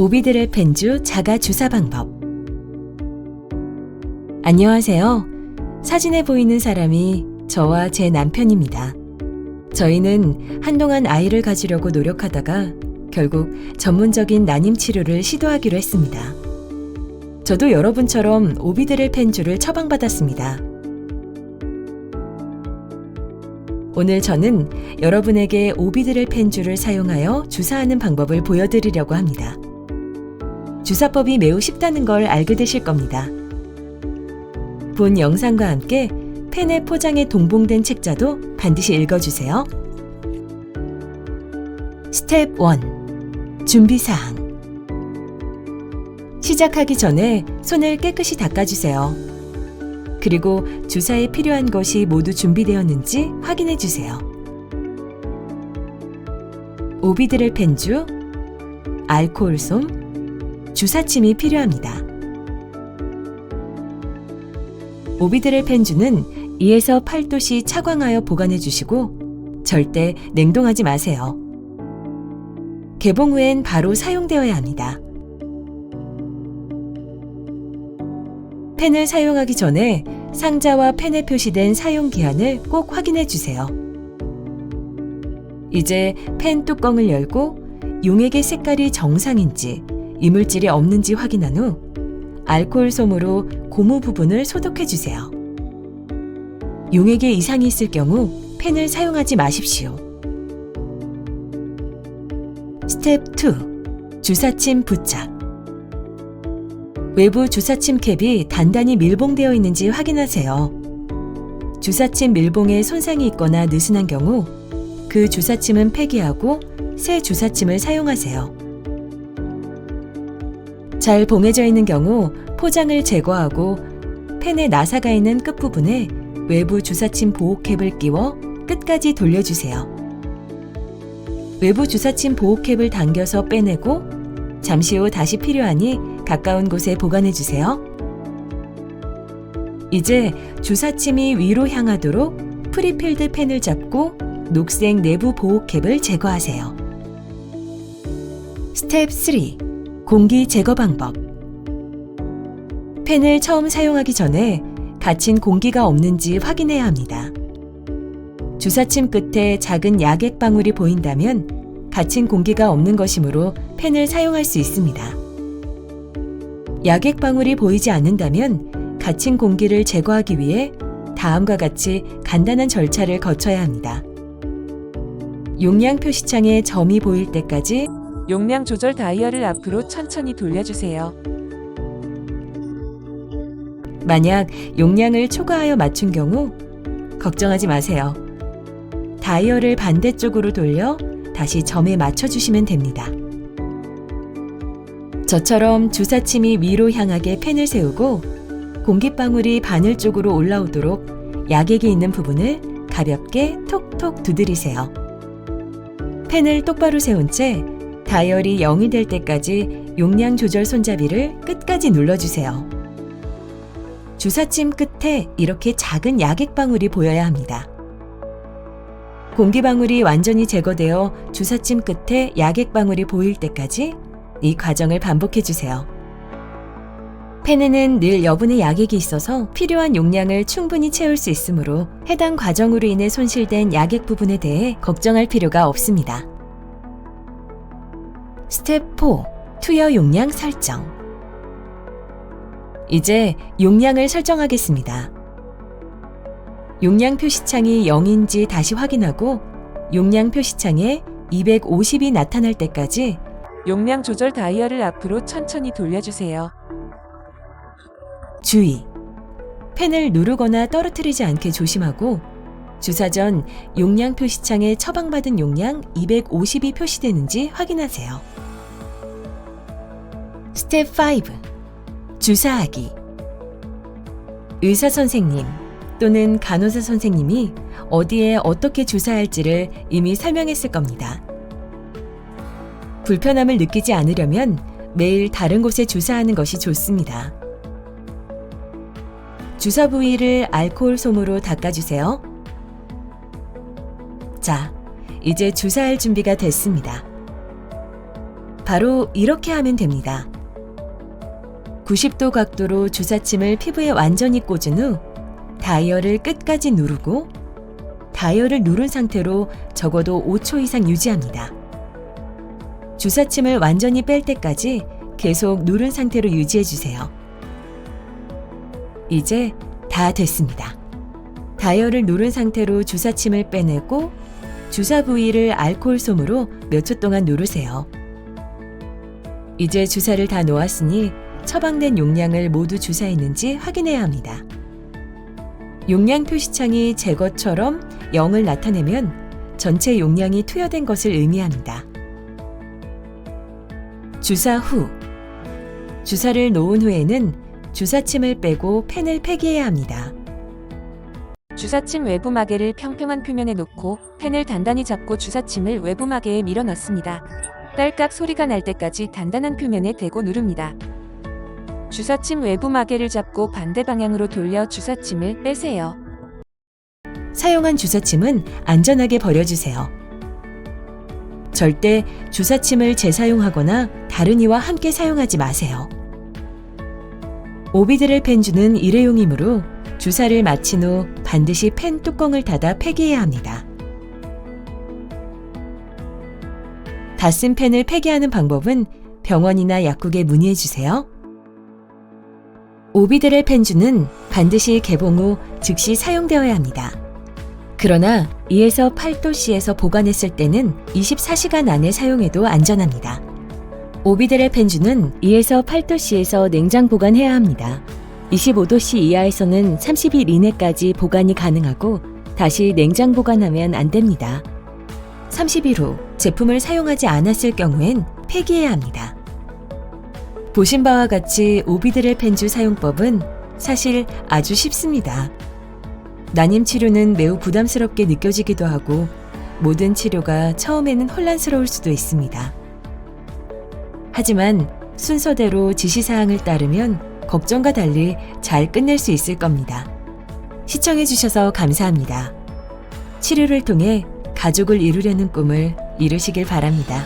오비드렐 펜주 자가 주사 방법. 안녕하세요. 사진에 보이는 사람이 저와 제 남편입니다. 저희는 한동안 아이를 가지려고 노력하다가 결국 전문적인 난임 치료를 시도하기로 했습니다. 저도 여러분처럼 오비드렐 펜주를 처방받았습니다. 오늘 저는 여러분에게 오비드렐 펜주를 사용하여 주사하는 방법을 보여드리려고 합니다. 주사법이 매우 쉽다는 걸 알게 되실 겁니다. 본 영상과 함께 펜의 포장에 동봉된 책자도 반드시 읽어주세요. 스텝 1. 준비사항. 시작하기 전에 손을 깨끗이 닦아주세요. 그리고 주사에 필요한 것이 모두 준비되었는지 확인해 주세요. 오비드렐 펜주, 알코올솜, 주사침이 필요합니다. 오비드렐 펜주는 2에서 8도씨 차광하여 보관해 주시고 절대 냉동하지 마세요. 개봉 후엔 바로 사용되어야 합니다. 펜을 사용하기 전에 상자와 펜에 표시된 사용기한을 꼭 확인해 주세요. 이제 펜 뚜껑을 열고 용액의 색깔이 정상인지 이물질이 없는지 확인한 후 알코올 솜으로 고무 부분을 소독해 주세요. 용액에 이상이 있을 경우 펜을 사용하지 마십시오. 스텝 2. 주사침 부착. 외부 주사침 캡이 단단히 밀봉되어 있는지 확인하세요. 주사침 밀봉에 손상이 있거나 느슨한 경우 그 주사침은 폐기하고 새 주사침을 사용하세요. 잘 봉해져 있는 경우 포장을 제거하고 펜의 나사가 있는 끝부분에 외부 주사침 보호캡을 끼워 끝까지 돌려주세요. 외부 주사침 보호캡을 당겨서 빼내고 잠시 후 다시 필요하니 가까운 곳에 보관해주세요. 이제 주사침이 위로 향하도록 프리필드 펜을 잡고 녹색 내부 보호캡을 제거하세요. 스텝 3. 공기 제거 방법. 펜을 처음 사용하기 전에 갇힌 공기가 없는지 확인해야 합니다. 주사침 끝에 작은 약액 방울이 보인다면 갇힌 공기가 없는 것이므로 펜을 사용할 수 있습니다. 약액 방울이 보이지 않는다면 갇힌 공기를 제거하기 위해 다음과 같이 간단한 절차를 거쳐야 합니다. 용량 표시창에 점이 보일 때까지 용량 조절 다이얼을 앞으로 천천히 돌려주세요. 만약 용량을 초과하여 맞춘 경우 걱정하지 마세요. 다이얼을 반대쪽으로 돌려 다시 점에 맞춰주시면 됩니다. 저처럼 주사침이 위로 향하게 펜을 세우고 공기방울이 바늘 쪽으로 올라오도록 약액이 있는 부분을 가볍게 톡톡 두드리세요. 펜을 똑바로 세운 채 다이얼이 0이 될 때까지 용량 조절 손잡이를 끝까지 눌러주세요. 주사침 끝에 이렇게 작은 약액 방울이 보여야 합니다. 공기방울이 완전히 제거되어 주사침 끝에 약액 방울이 보일 때까지 이 과정을 반복해주세요. 펜에는 늘 여분의 약액이 있어서 필요한 용량을 충분히 채울 수 있으므로 해당 과정으로 인해 손실된 약액 부분에 대해 걱정할 필요가 없습니다. 스텝 4. 투여 용량 설정. 이제 용량을 설정하겠습니다. 용량 표시창이 0인지 다시 확인하고 용량 표시창에 250이 나타날 때까지 용량 조절 다이얼을 앞으로 천천히 돌려주세요. 주의! 펜을 누르거나 떨어뜨리지 않게 조심하고 주사 전 용량 표시창에 처방받은 용량 250이 표시되는지 확인하세요. 스텝 5. 주사하기. 의사 선생님 또는 간호사 선생님이 어디에 어떻게 주사할지를 이미 설명했을 겁니다. 불편함을 느끼지 않으려면 매일 다른 곳에 주사하는 것이 좋습니다. 주사 부위를 알코올 솜으로 닦아주세요. 자, 이제 주사할 준비가 됐습니다. 바로 이렇게 하면 됩니다. 90도 각도로 주사침을 피부에 완전히 꽂은 후 다이얼을 끝까지 누르고 다이얼을 누른 상태로 적어도 5초 이상 유지합니다. 주사침을 완전히 뺄 때까지 계속 누른 상태로 유지해주세요. 이제 다 됐습니다. 다이얼을 누른 상태로 주사침을 빼내고 주사 부위를 알코올 솜으로 몇 초 동안 누르세요. 이제 주사를 다 놓았으니 처방된 용량을 모두 주사했는지 확인해야 합니다. 용량 표시창이 제 것처럼 0을 나타내면 전체 용량이 투여된 것을 의미합니다. 주사 후 주사를 놓은 후에는 주사침을 빼고 펜을 폐기해야 합니다. 주사침 외부 마개를 평평한 표면에 놓고 펜을 단단히 잡고 주사침을 외부 마개에 밀어 넣습니다. 딸깍 소리가 날 때까지 단단한 표면에 대고 누릅니다. 주사침 외부 마개를 잡고 반대 방향으로 돌려 주사침을 빼세요. 사용한 주사침은 안전하게 버려주세요. 절대 주사침을 재사용하거나 다른 이와 함께 사용하지 마세요. 오비드렐 펜주는 일회용이므로 주사를 마친 후 반드시 펜 뚜껑을 닫아 폐기해야 합니다. 다 쓴 펜을 폐기하는 방법은 병원이나 약국에 문의해주세요. 오비드렐 펜주는 반드시 개봉 후 즉시 사용되어야 합니다. 그러나 2에서 8도씨에서 보관했을 때는 24시간 안에 사용해도 안전합니다. 오비드렐 펜주는 2에서 8도씨에서 냉장 보관해야 합니다. 25도씨 이하에서는 30일 이내까지 보관이 가능하고 다시 냉장 보관하면 안 됩니다. 30일 후 제품을 사용하지 않았을 경우엔 폐기해야 합니다. 보신 바와 같이 오비드렐 펜주 사용법은 사실 아주 쉽습니다. 난임 치료는 매우 부담스럽게 느껴지기도 하고 모든 치료가 처음에는 혼란스러울 수도 있습니다. 하지만 순서대로 지시사항을 따르면 걱정과 달리 잘 끝낼 수 있을 겁니다. 시청해주셔서 감사합니다. 치료를 통해 가족을 이루려는 꿈을 이루시길 바랍니다.